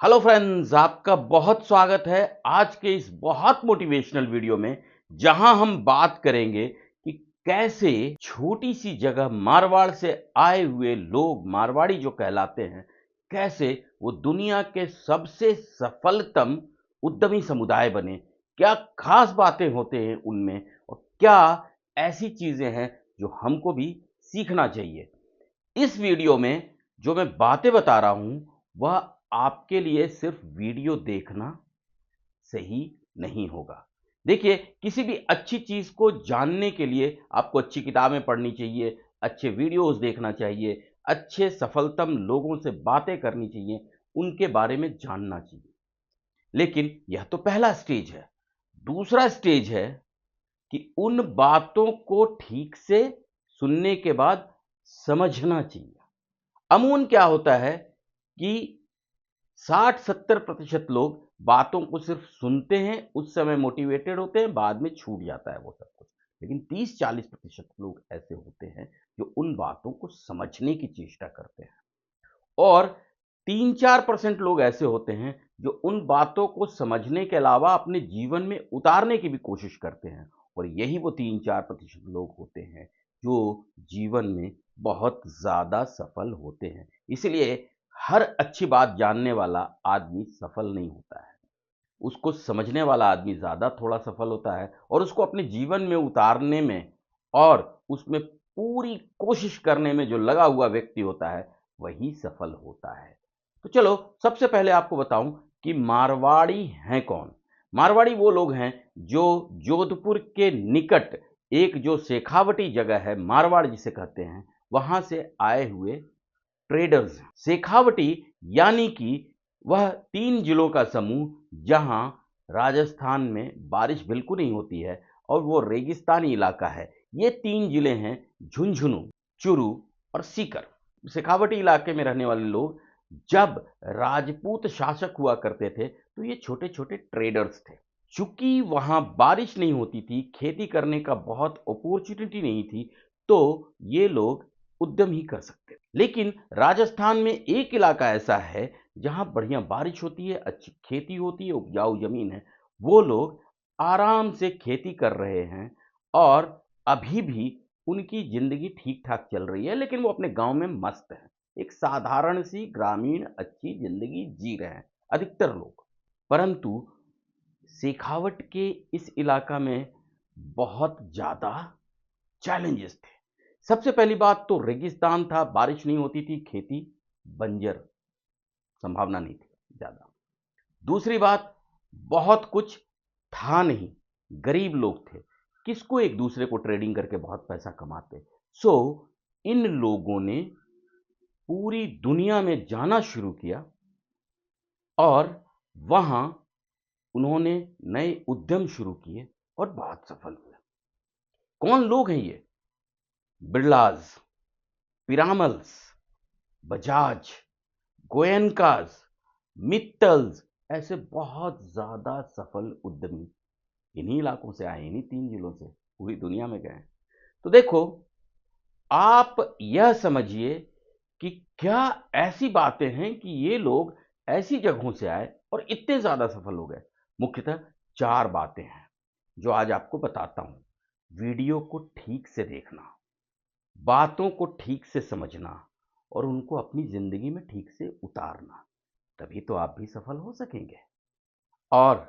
Hello friends, आपका बहुत स्वागत है आज के इस बहुत मोटिवेशनल वीडियो में, जहां हम बात करेंगे कि कैसे छोटी सी जगह मारवाड़ से आए हुए लोग, मारवाड़ी जो कहलाते हैं, कैसे वो दुनिया के सबसे सफलतम उद्यमी समुदाय बने। क्या खास बातें होते हैं उनमें और क्या ऐसी चीजें हैं जो हमको भी सीखना चाहिए। इस वीडियो में जो मैं बातें बता रहा हूं वह आपके लिए सिर्फ वीडियो देखना सही नहीं होगा। देखिए, किसी भी अच्छी चीज को जानने के लिए आपको अच्छी किताबें पढ़नी चाहिए, अच्छे वीडियोस देखना चाहिए, अच्छे सफलतम लोगों से बातें करनी चाहिए, उनके बारे में जानना चाहिए। लेकिन यह तो पहला स्टेज है। दूसरा स्टेज है कि उन बातों को ठीक से सुनने के बाद समझना चाहिए। अमूमन क्या होता है कि 60-70% लोग बातों को सिर्फ सुनते हैं, उस समय मोटिवेटेड होते हैं, बाद में छूट जाता है वो सब कुछ। लेकिन 30-40% लोग ऐसे होते हैं जो उन बातों को समझने की चेष्टा करते हैं, और 3-4% लोग ऐसे होते हैं जो उन बातों को समझने के अलावा अपने जीवन में उतारने की भी कोशिश करते हैं। और यही वो 3-4% लोग होते हैं जो जीवन में बहुत ज़्यादा सफल होते हैं। इसलिए हर अच्छी बात जानने वाला आदमी सफल नहीं होता है। उसको समझने वाला आदमी ज़्यादा थोड़ा सफल होता है, और उसको अपने जीवन में उतारने में और उसमें पूरी कोशिश करने में जो लगा हुआ व्यक्ति होता है, वही सफल होता है। तो चलो, सबसे पहले आपको बताऊं कि मारवाड़ी हैं कौन। मारवाड़ी वो लोग हैं जो जोधपुर के निकट एक जो शेखावटी जगह है, मारवाड़ जिसे कहते हैं, वहां से आए हुए ट्रेडर्स हैं। शेखावटी यानी कि वह 3 जिलों का समूह, जहां राजस्थान में बारिश बिल्कुल नहीं होती है और वो रेगिस्तानी इलाका है। ये 3 जिले हैं, झुंझुनू, चुरू और सीकर। शेखावटी इलाके में रहने वाले लोग जब राजपूत शासक हुआ करते थे तो ये छोटे छोटे ट्रेडर्स थे। चूंकि वहां बारिश नहीं होती थी, खेती करने का बहुत अपॉर्चुनिटी नहीं थी, तो ये लोग उद्यम ही कर सकते थे। लेकिन राजस्थान में एक इलाका ऐसा है जहां बढ़िया बारिश होती है, अच्छी खेती होती है, उपजाऊ जमीन है। वो लोग आराम से खेती कर रहे हैं और अभी भी उनकी जिंदगी ठीक ठाक चल रही है, लेकिन वो अपने गांव में मस्त हैं। एक साधारण सी ग्रामीण अच्छी जिंदगी जी रहे हैं अधिकतर लोग। परंतु शेखावट के इस इलाका में बहुत ज्यादा चैलेंजेस थे। सबसे पहली बात तो रेगिस्तान था, बारिश नहीं होती थी, खेती बंजर, संभावना नहीं थी ज्यादा। दूसरी बात, बहुत कुछ था नहीं, गरीब लोग थे, किसको एक दूसरे को ट्रेडिंग करके बहुत पैसा कमाते। सो इन लोगों ने पूरी दुनिया में जाना शुरू किया और वहां उन्होंने नए उद्यम शुरू किए और बहुत सफल हुए। कौन लोग हैं ये? बिरलाज, पिरामल्स, बजाज, गोयनकाज, मित्तल्स, ऐसे बहुत ज्यादा सफल उद्यमी इन्हीं इलाकों से आए, इन्हीं 3 जिलों से पूरी दुनिया में गए। तो देखो, आप यह समझिए कि क्या ऐसी बातें हैं कि ये लोग ऐसी जगहों से आए और इतने ज्यादा सफल हो गए। मुख्यतः 4 बातें हैं जो आज आपको बताता हूं। वीडियो को ठीक से देखना, बातों को ठीक से समझना और उनको अपनी जिंदगी में ठीक से उतारना, तभी तो आप भी सफल हो सकेंगे। और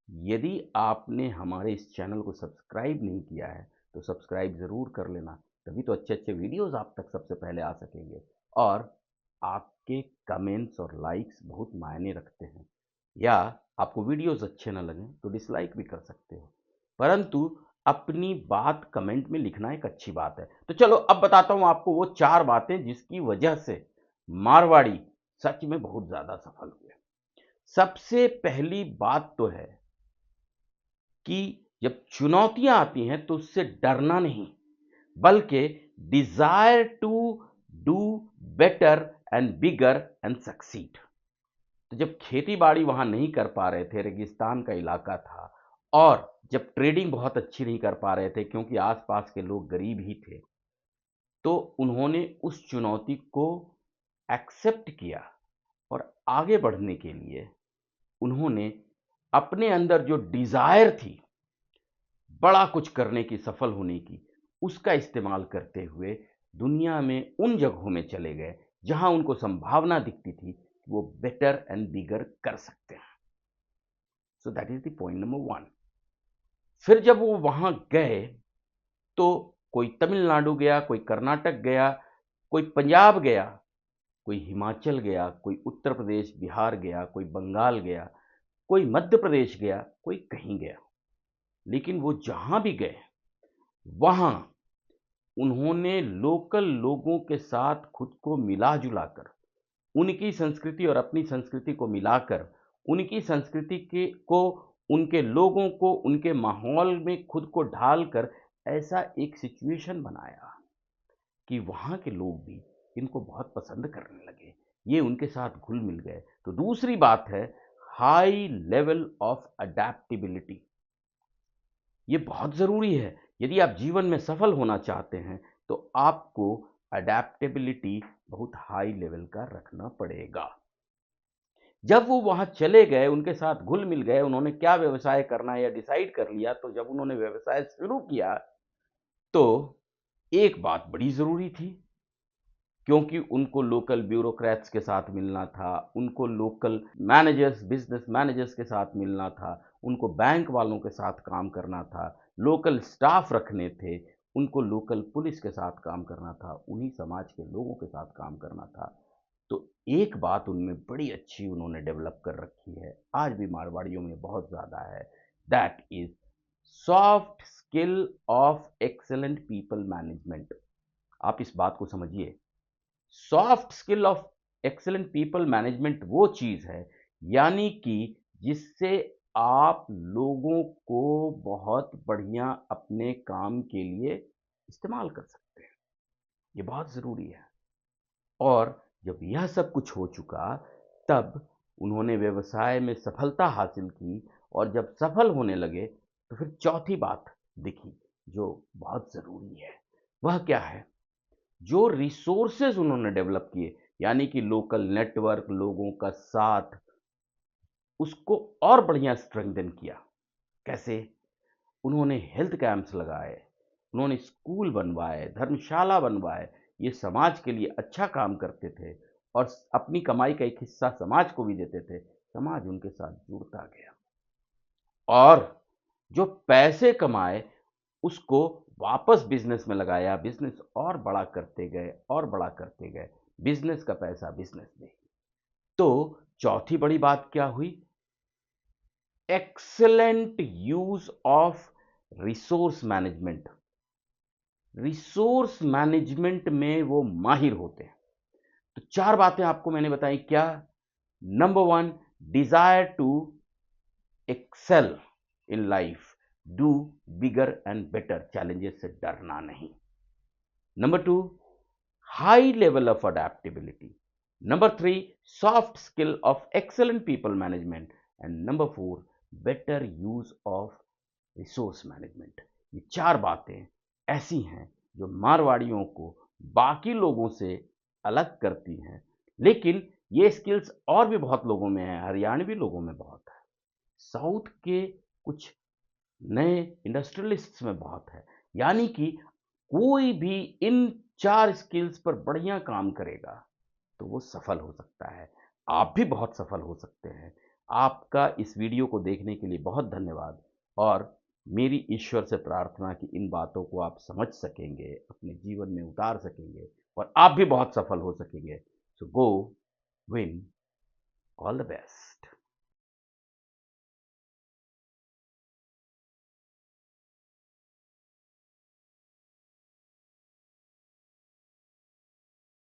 यदि आपने हमारे इस चैनल को सब्सक्राइब नहीं किया है तो सब्सक्राइब ज़रूर कर लेना, तभी तो अच्छे अच्छे वीडियोस आप तक सबसे पहले आ सकेंगे। और आपके कमेंट्स और लाइक्स बहुत मायने रखते हैं। या आपको वीडियोस अच्छे ना लगें तो डिसलाइक भी कर सकते हो, परंतु अपनी बात कमेंट में लिखना एक अच्छी बात है। तो चलो, अब बताता हूं आपको वो 4 बातें जिसकी वजह से मारवाड़ी सच में बहुत ज्यादा सफल हुए। सबसे पहली बात तो है कि जब चुनौतियां आती हैं तो उससे डरना नहीं, बल्कि desire to do better and bigger and succeed. तो जब खेती बाड़ी वहां नहीं कर पा रहे थे, रेगिस्तान का इलाका था, और जब ट्रेडिंग बहुत अच्छी नहीं कर पा रहे थे क्योंकि आसपास के लोग गरीब ही थे, तो उन्होंने उस चुनौती को एक्सेप्ट किया और आगे बढ़ने के लिए उन्होंने अपने अंदर जो डिज़ायर थी, बड़ा कुछ करने की, सफल होने की, उसका इस्तेमाल करते हुए दुनिया में उन जगहों में चले गए, जहां उनको संभावना दिखती थी कि वो बेटर एंड बिगर कर सकते हैं। So that is the point number 1। फिर जब वो वहां गए, तो कोई तमिलनाडु गया, कोई कर्नाटक गया, कोई पंजाब गया, कोई हिमाचल गया, कोई उत्तर प्रदेश, बिहार गया, कोई बंगाल गया, कोई मध्य प्रदेश गया, कोई कहीं गया। लेकिन वो जहां भी गए, वहां उन्होंने लोकल लोगों के साथ खुद को मिला-जुला कर, उनकी संस्कृति और अपनी संस्कृति को मिलाकर, उनकी संस्कृति के को, उनके लोगों को, उनके माहौल में खुद को ढालकर ऐसा एक सिचुएशन बनाया कि वहाँ के लोग भी इनको बहुत पसंद करने लगे। ये उनके साथ घुल-मिल गए। तो दूसरी बात है हाई लेवल ऑफ अडैप्टेबिलिटी। ये बहुत ज़रूरी है। यदि आप जीवन में सफल होना चाहते हैं, तो आपको अडैप्टेबिलिटी बहुत हाई लेवल का रखना पड़ेगा। जब वो वहाँ चले गए, उनके साथ घुल-मिल गए, उन्होंने क्या व्यवसाय करना है या डिसाइड कर लिया, तो जब उन्होंने व्यवसाय शुरू किया, तो एक बात बड़ी ज़रूरी थी, क्योंकि उनको लोकल ब्यूरोक्रेट्स के साथ मिलना था, उनको लोकल मैनेजर्स, बिज़नेस मैनेजर्स के साथ मिलना था, उनको बैंक वालों के साथ काम करना था, लोकल स्टाफ रखने थे, उनको लोकल पुलिस के साथ काम करना था, उन्हीं समाज के लोगों के साथ काम करना था। तो एक बात उनमें बड़ी अच्छी उन्होंने डेवलप कर रखी है, आज भी मारवाड़ियों में बहुत ज़्यादा है, that is soft skill of excellent people management. आप इस बात को समझिए। Soft skill of excellent people management वो चीज़ है, यानी कि जिससे आप लोगों को बहुत बढ़िया अपने काम के लिए इस्तेमाल कर सकते हैं। ये बहुत ज़रूरी है। और जब यह सब कुछ हो चुका, तब उन्होंने व्यवसाय में सफलता हासिल की, और जब सफल होने लगे, तो फिर चौथी बात दिखी, जो बहुत ज़रूरी है। वह क्या है? जो रिसोर्सेज उन्होंने डेवलप किए, यानी कि लोकल नेटवर्क, लोगों का साथ, उसको और बढ़िया स्ट्रेंथन किया। कैसे? उन्होंने हेल्थ कैंप्स लगाए, उन्होंने स्कूल बनवाए, धर्मशाला बनवाए, ये समाज के लिए अच्छा काम करते थे, और अपनी कमाई का एक हिस्सा समाज को भी देते थे। समाज उनके साथ जुड़ता गया, और जो पैसे कमाए, उसको वापस बिजनेस में लगाया, बिजनेस और बड़ा करते गए और बड़ा करते गए, बिजनेस का पैसा बिजनेस में। तो चौथी बड़ी बात क्या हुई? Excellent use of resource management. Resource management में वो माहिर होते हैं। तो चार बातें आपको मैंने बताई। क्या? Number 1, desire to excel in life, do bigger and better, challenges से डरना नहीं। Number 2, high level of adaptability. Number 3, soft skill of excellent people management. And number 4, better use of resource management. ये चार बातें ऐसी हैं जो मारवाड़ियों को बाकी लोगों से अलग करती हैं। लेकिन ये स्किल्स और भी बहुत लोगों में है, हरियाणवी लोगों में बहुत है, साउथ के कुछ नए इंडस्ट्रियलिस्ट्स में बहुत है। यानी कि कोई भी इन चार स्किल्स पर बढ़िया काम करेगा, तो वो सफल हो सकता है। आप भी बहुत सफल हो सकते हैं। आपका इस वीडियो को देखने के लिए बहुत धन्यवाद, और मेरी ईश्वर से प्रार्थना कि इन बातों को आप समझ सकेंगे, अपने जीवन में उतार सकेंगे, और आप भी बहुत सफल हो सकेंगे। सो गो विन, ऑल द बेस्ट।